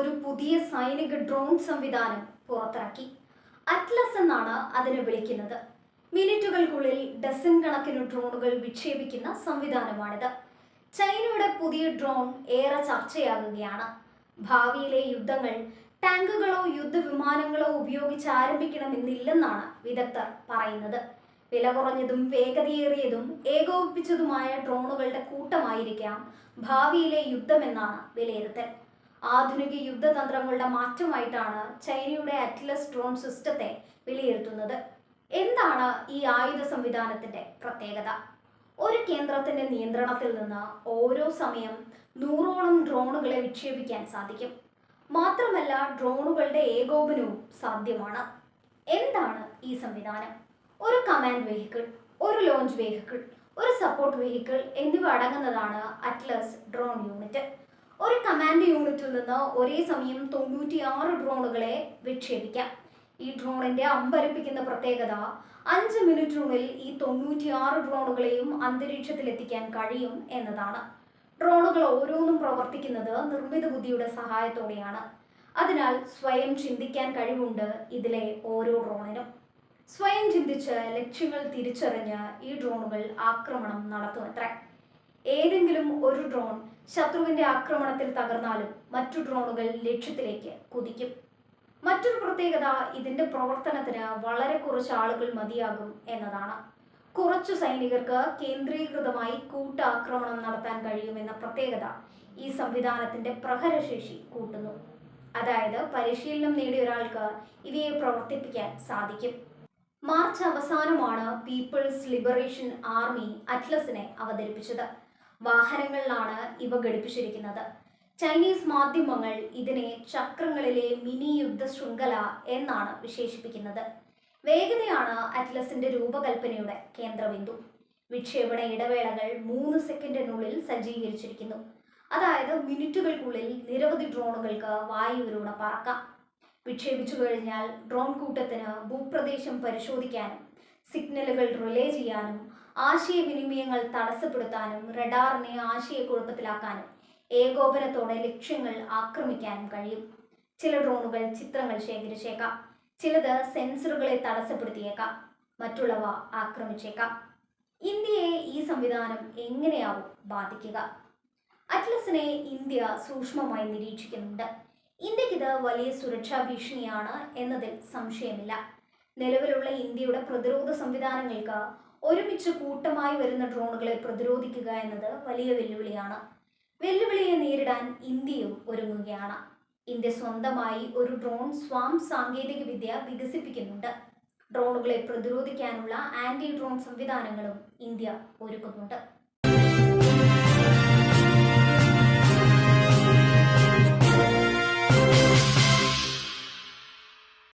ഒരു പുതിയ സൈനിക ഡ്രോൺ സംവിധാനം പുറത്തിറക്കി. അറ്റ്ലസ് എന്നാണ് അതിനെ വിളിക്കുന്നത്. മിനിറ്റുകൾക്കുള്ളിൽ ഡസൻ കണക്കിന് ഡ്രോണുകൾ വിക്ഷേപിക്കുന്ന സംവിധാനമാണിത്. ചൈനയുടെ പുതിയ ഡ്രോൺ ഏറെ ചർച്ചയാകുകയാണ്. ഭാവിയിലെ യുദ്ധങ്ങൾ ടാങ്കുകളോ യുദ്ധവിമാനങ്ങളോ ഉപയോഗിച്ച് ആരംഭിക്കണമെന്നില്ലെന്നാണ് വിദഗ്ധർ പറയുന്നത്. വില കുറഞ്ഞതും വേഗതയേറിയതും ഏകോപിപ്പിച്ചതുമായ ഡ്രോണുകളുടെ കൂട്ടമായിരിക്കാം ഭാവിയിലെ യുദ്ധമെന്നാണ് വിലയിരുത്തൽ. ആധുനിക യുദ്ധതന്ത്രങ്ങളുടെ മാറ്റമായിട്ടാണ് ചൈനയുടെ അറ്റ്ലസ് ഡ്രോൺ സിസ്റ്റത്തെ വിലയിരുത്തുന്നത്. എന്താണ് ഈ ആയുധ സംവിധാനത്തിന്റെ പ്രത്യേകത? ഒരു കേന്ദ്രത്തിന്റെ നിയന്ത്രണത്തിൽ നിന്ന് ഓരോ സമയം 100ഓളം ഡ്രോണുകളെ വിക്ഷേപിക്കാൻ സാധിക്കും. മാത്രമല്ല, ഡ്രോണുകളുടെ ഏകോപനവും സാധ്യമാണ്. എന്താണ് ഈ സംവിധാനം? ഒരു കമാൻഡ് വെഹിക്കിൾ, ഒരു ലോഞ്ച് വെഹിക്കിൾ, ഒരു സപ്പോർട്ട് വെഹിക്കിൾ എന്നിവ അടങ്ങുന്നതാണ് അറ്റ്ലസ് ഡ്രോൺ യൂണിറ്റ്. ഒരു കമാൻഡ് യൂണിറ്റിൽ നിന്ന് ഒരേ സമയം 96 ഡ്രോണുകളെ വിക്ഷേപിക്കാം. ഈ ഡ്രോണിന്റെ അമ്പരപ്പിക്കുന്ന പ്രത്യേകത 5 മിനിറ്റിനുള്ളിൽ ഈ 96 ഡ്രോണുകളെയും അന്തരീക്ഷത്തിൽ എത്തിക്കാൻ കഴിയും എന്നതാണ്. ഡ്രോണുകൾ ഓരോന്നും പ്രവർത്തിക്കുന്നത് നിർമ്മിത ബുദ്ധിയുടെ സഹായത്തോടെയാണ്. അതിനാൽ സ്വയം ചിന്തിക്കാൻ കഴിവുണ്ട് ഇതിലെ ഓരോ ഡ്രോണിനും. സ്വയം ചിന്തിച്ച് ലക്ഷ്യങ്ങൾ തിരിച്ചറിഞ്ഞ് ഈ ഡ്രോണുകൾ ആക്രമണം നടത്തുമത്രേ. ഏതെങ്കിലും ഒരു ഡ്രോൺ ശത്രുവിന്റെ ആക്രമണത്തിൽ തകർന്നാലും മറ്റു ഡ്രോണുകൾ ലക്ഷ്യത്തിലേക്ക് കുതിക്കും. മറ്റൊരു പ്രത്യേകത ഇതിന്റെ പ്രവർത്തനത്തിന് വളരെ കുറച്ച് ആളുകൾ മതിയാകും എന്നതാണ്. കുറച്ചു സൈനികർക്ക് കേന്ദ്രീകൃതമായി കൂട്ടാക്രമണം നടത്താൻ കഴിയുമെന്ന പ്രത്യേകത ഈ സംവിധാനത്തിന്റെ പ്രഹരശേഷി കൂട്ടുന്നു. അതായത് പരിശീലനം നേടിയ ഒരാൾക്ക് ഇവയെ പ്രവർത്തിപ്പിക്കാൻ സാധിക്കും. മാർച്ച് അവസാനമാണ് പീപ്പിൾസ് ലിബറേഷൻ ആർമി അറ്റ്ലസിനെ അവതരിപ്പിച്ചത്. വാഹനങ്ങളിലാണ് ഇവ ഘടിപ്പിച്ചിരിക്കുന്നത്. ചൈനീസ് മാധ്യമങ്ങൾ ഇതിനെ ചക്രങ്ങളിലെ മിനി യുദ്ധ ശൃംഖല എന്നാണ് വിശേഷിപ്പിക്കുന്നത്. വേഗതയാണ് അറ്റ്ലസിന്റെ രൂപകൽപ്പനയുടെ കേന്ദ്രബിന്ദു. വിക്ഷേപണ ഇടവേളകൾ 3 സെക്കൻഡിനുള്ളിൽ സജ്ജീകരിച്ചിരിക്കുന്നു. അതായത് മിനിറ്റുകൾക്കുള്ളിൽ നിരവധി ഡ്രോണുകൾക്ക് വായുവിലൂടെ പറക്കാം. വിക്ഷേപിച്ചു കഴിഞ്ഞാൽ ഡ്രോൺ കൂട്ടത്തിന് ഭൂപ്രദേശം പരിശോധിക്കാനും സിഗ്നലുകൾ റിലേ ചെയ്യാനും ആശയവിനിമയങ്ങൾ തടസ്സപ്പെടുത്താനും റഡാറിനെ ആശയക്കുഴപ്പത്തിലാക്കാനും ഏകോപനത്തോടെ ലക്ഷ്യങ്ങൾ ആക്രമിക്കാനും കഴിയും. ചില ഡ്രോണുകൾ ചിത്രങ്ങൾ ശേഖരിച്ചേക്കാം, ചിലത് സെൻസറുകളെ തടസ്സപ്പെടുത്തിയേക്കാം, മറ്റുള്ളവ ആക്രമിച്ചേക്കാം. ഇന്ത്യയെ ഈ സംവിധാനം എങ്ങനെയാവും ബാധിക്കുക? അറ്റ്ലസിനെ ഇന്ത്യ സൂക്ഷ്മമായി നിരീക്ഷിക്കുന്നുണ്ട്. ഇന്ത്യക്ക് ഇത് വലിയ സുരക്ഷാ ഭീഷണിയാണ് എന്നതിൽ സംശയമില്ല. നിലവിലുള്ള ഇന്ത്യയുടെ പ്രതിരോധ സംവിധാനങ്ങൾക്ക് ഒരുമിച്ച് കൂട്ടമായി വരുന്ന ഡ്രോണുകളെ പ്രതിരോധിക്കുക എന്നത് വലിയ വെല്ലുവിളിയാണ്. വെല്ലുവിളിയെ നേരിടാൻ ഇന്ത്യയും ഒരുങ്ങുകയാണ്. ഇന്ത്യ സ്വന്തമായി ഒരു ഡ്രോൺ സ്വാം സാങ്കേതിക വിദ്യ വികസിപ്പിക്കുന്നുണ്ട്. ഡ്രോണുകളെ പ്രതിരോധിക്കാനുള്ള ആന്റി ഡ്രോൺ സംവിധാനങ്ങളും ഇന്ത്യ ഒരുക്കുന്നുണ്ട്.